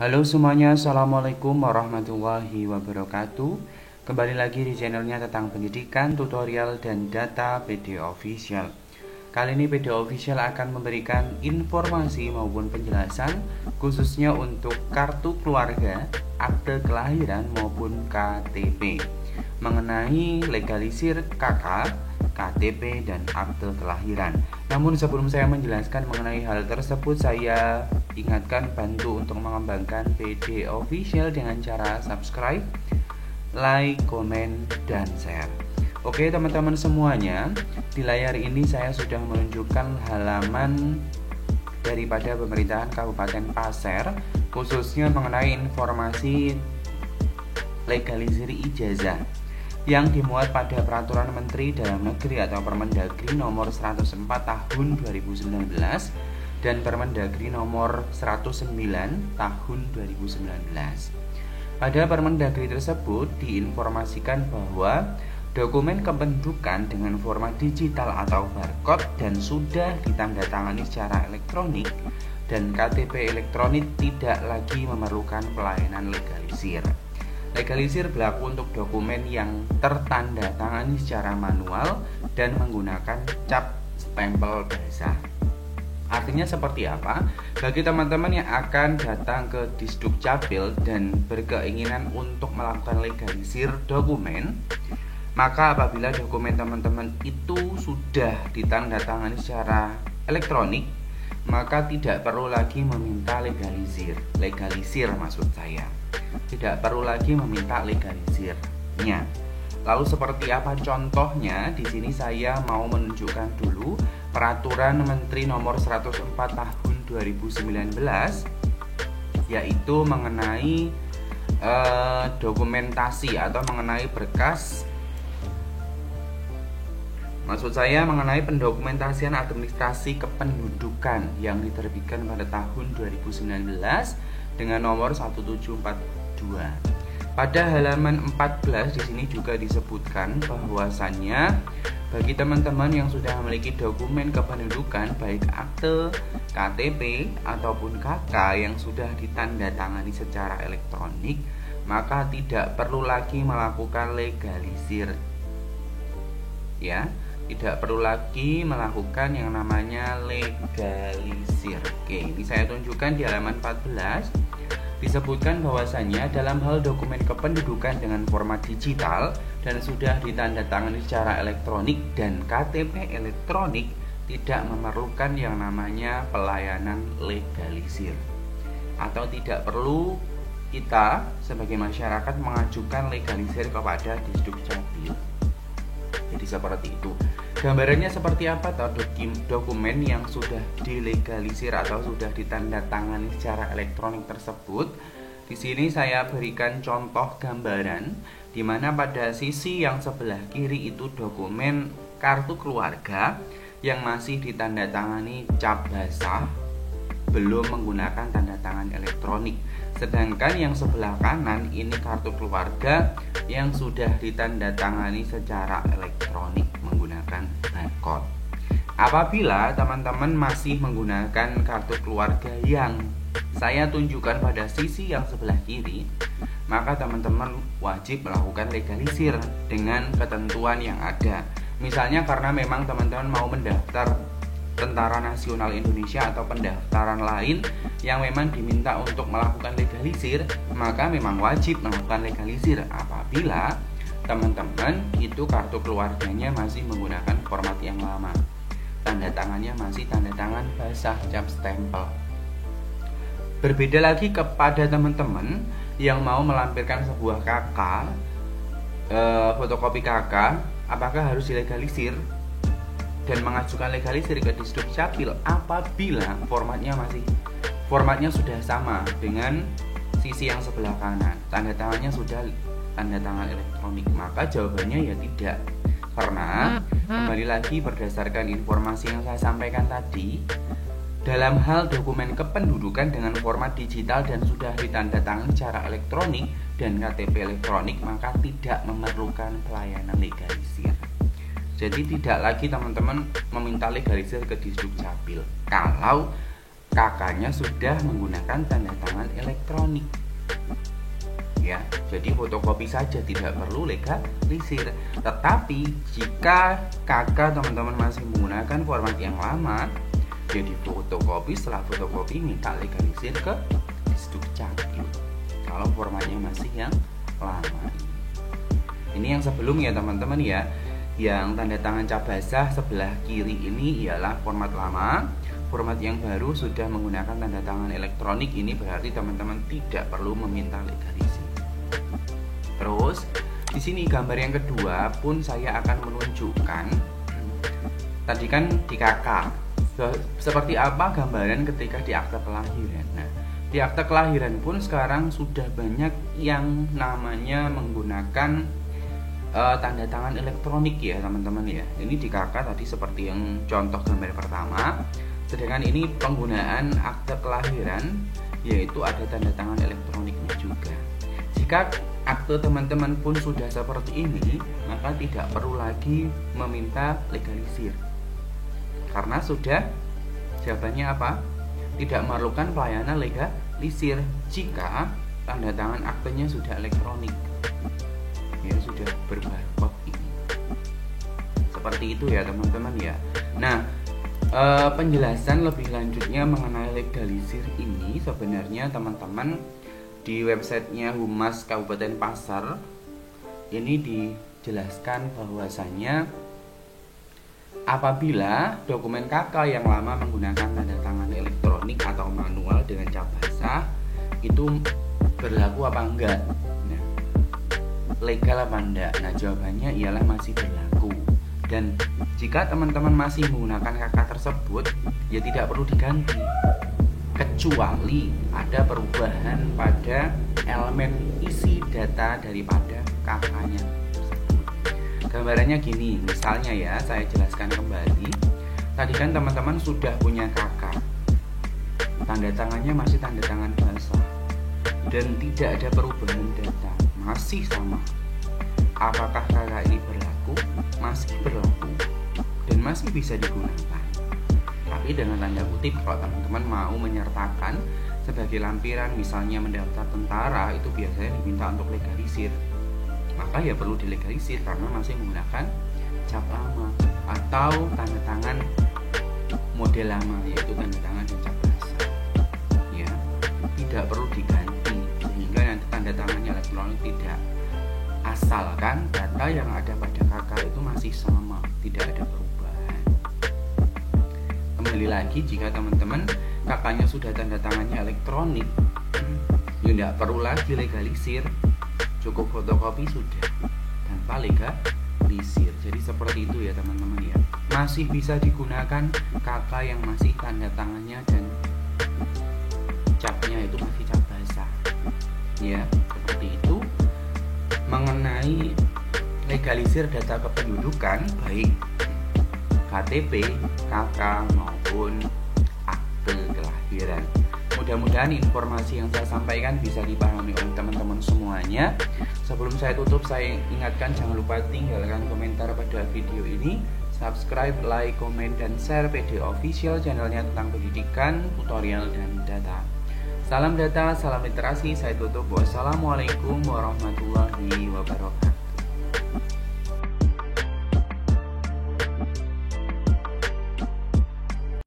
Halo semuanya, Assalamualaikum warahmatullahi wabarakatuh. Kembali lagi di channelnya tentang pendidikan, tutorial, dan data PD Official. Kali ini PD Official akan memberikan informasi maupun penjelasan khususnya untuk kartu keluarga, akte kelahiran maupun KTP, mengenai legalisir KK, KTP, dan akte kelahiran. Namun sebelum saya menjelaskan mengenai hal tersebut, saya ingatkan bantu untuk mengembangkan PD Official dengan cara subscribe, like, komen, dan share. Oke teman-teman semuanya, di layar ini saya sudah menunjukkan halaman daripada pemerintahan Kabupaten Pasir, khususnya mengenai informasi legalisir ijazah yang dimuat pada Peraturan Menteri Dalam Negeri atau Permendagri nomor 104 tahun 2019 dan Permendagri nomor 109 tahun 2019. Pada Permendagri tersebut diinformasikan bahwa dokumen kependudukan dengan format digital atau barcode dan sudah ditandatangani secara elektronik dan KTP elektronik tidak lagi memerlukan pelayanan legalisir. Legalisir berlaku untuk dokumen yang tertandatangani secara manual dan menggunakan cap stempel basah. Artinya seperti apa? Bagi teman-teman yang akan datang ke Disduk Capil dan berkeinginan untuk melakukan legalisir dokumen, maka apabila dokumen teman-teman itu sudah ditandatangani secara elektronik, maka tidak perlu lagi meminta legalisir maksud saya. Tidak perlu lagi meminta legalisirnya. Lalu seperti apa contohnya? Di sini saya mau menunjukkan dulu Peraturan Menteri Nomor 104 Tahun 2019, yaitu mengenai dokumentasi atau mengenai berkas. Maksud saya mengenai pendokumentasian administrasi kependudukan yang diterbitkan pada tahun 2019 dengan nomor 1742. Pada halaman 14 di sini juga disebutkan bahwasannya bagi teman-teman yang sudah memiliki dokumen kependudukan baik akte, KTP ataupun KK yang sudah ditandatangani secara elektronik, maka tidak perlu lagi melakukan legalisir. Ya, tidak perlu lagi melakukan yang namanya legalisir. Oke, ini saya tunjukkan di halaman 14. Disebutkan bahwasannya dalam hal dokumen kependudukan dengan format digital dan sudah ditandatangani secara elektronik dan KTP elektronik tidak memerlukan yang namanya pelayanan legalisir, atau tidak perlu kita sebagai masyarakat mengajukan legalisir kepada Disduk Capil. Jadi seperti itu. Gambarannya seperti apa? Dokumen yang sudah dilegalisir atau sudah ditandatangani secara elektronik tersebut. Di sini saya berikan contoh gambaran di mana pada sisi yang sebelah kiri itu dokumen kartu keluarga yang masih ditandatangani cap basah, belum menggunakan tanda tangan elektronik. Sedangkan yang sebelah kanan ini kartu keluarga yang sudah ditandatangani secara elektronik menggunakan barcode. Apabila teman-teman masih menggunakan kartu keluarga yang saya tunjukkan pada sisi yang sebelah kiri, maka teman-teman wajib melakukan legalisir dengan ketentuan yang ada. Misalnya karena memang teman-teman mau mendaftar Tentara Nasional Indonesia atau pendaftaran lain yang memang diminta untuk melakukan legalisir, maka memang wajib melakukan legalisir apabila teman-teman itu kartu keluarganya masih menggunakan format yang lama, tanda tangannya masih tanda tangan basah cap stempel. Berbeda lagi kepada teman-teman yang mau melampirkan sebuah KK, fotokopi KK, apakah harus dilegalisir dan mengajukan legalisir ke Disduk Capil apabila formatnya sudah sama dengan sisi yang sebelah kanan, tanda tangannya sudah tanda tangan elektronik? Maka jawabannya ya tidak, karena kembali lagi berdasarkan informasi yang saya sampaikan tadi, dalam hal dokumen kependudukan dengan format digital dan sudah ditandatangani secara elektronik dan KTP elektronik, maka tidak memerlukan pelayanan legalisir. Jadi tidak lagi teman-teman meminta legalisir ke Disduk Capil kalau kakaknya sudah menggunakan tanda tangan elektronik. Ya, jadi fotokopi saja, tidak perlu legalisir. Tetapi jika kakak teman-teman masih menggunakan format yang lama, jadi fotokopi, setelah fotokopi minta legalisir ke Disdukcapil kalau formatnya masih yang lama. Ini yang sebelum ya teman-teman ya. Yang tanda tangan cap basah sebelah kiri ini ialah format lama. Format yang baru sudah menggunakan tanda tangan elektronik. Ini berarti teman-teman tidak perlu meminta legalisir. Terus di sini gambar yang kedua pun saya akan menunjukkan. Tadi kan di KK seperti apa gambaran ketika di akta kelahiran. Nah, di akta kelahiran pun sekarang sudah banyak yang namanya menggunakan tanda tangan elektronik ya teman-teman ya. Ini di KK tadi seperti yang contoh gambar pertama. Sedangkan ini penggunaan akte kelahiran, yaitu ada tanda tangan elektroniknya juga. Jika akte teman-teman pun sudah seperti ini, maka tidak perlu lagi meminta legalisir. Karena sudah jawabannya apa? Tidak memerlukan pelayanan legalisir jika tanda tangan aktenya sudah elektronik. Ya, sudah berbarcode ini. Seperti itu ya teman-teman ya. Nah, penjelasan lebih lanjutnya mengenai legalisir ini sebenarnya teman-teman di websitenya Humas Kabupaten Pasar ini dijelaskan bahwasanya apabila dokumen KK yang lama menggunakan tanda tangan elektronik atau manual dengan cap basah itu berlaku apa enggak? Nah, legal apa enggak? Nah, jawabannya ialah masih berlaku. Dan jika teman-teman masih menggunakan KK tersebut, ya tidak perlu diganti. Kecuali ada perubahan pada elemen isi data daripada KK-nya. Gambarannya gini, misalnya ya, saya jelaskan kembali. Tadi kan teman-teman sudah punya KK, tanda tangannya masih tanda tangan basah dan tidak ada perubahan data, masih sama. Apakah KK ini berlaku? Masih berlaku dan masih bisa digunakan. Tapi dengan tanda kutip, kalau teman-teman mau menyertakan sebagai lampiran, misalnya mendaftar tentara, itu biasanya diminta untuk legalisir. Maka ya perlu dilegalisir karena masih menggunakan cap lama atau tanda tangan model lama, yaitu tanda tangan dan cap basah. Ya, tidak perlu diganti sehingga nanti tanda tangannya elektronik tidak, asalkan data yang ada pada KK itu masih sama, tidak ada perubahan. Kembali lagi, jika teman-teman KK-nya sudah tanda tangannya elektronik, ya tidak perlu lagi legalisir, cukup fotokopi sudah tanpa legalisir. Jadi seperti itu ya teman-teman ya. Masih bisa digunakan KK yang masih tanda tangannya dan capnya itu masih cap basah. Ya, seperti itu. Mengenai legalisir data kependudukan baik KTP, KK maupun akte kelahiran. Mudah-mudahan informasi yang saya sampaikan bisa dipahami oleh teman-teman semuanya. Sebelum saya tutup, saya ingatkan jangan lupa tinggalkan komentar pada video ini, subscribe, like, komen, dan share PD Official channelnya tentang pendidikan, tutorial, dan data. Salam data, salam literasi. Saya tutup. Wassalamualaikum warahmatullahi wabarakatuh.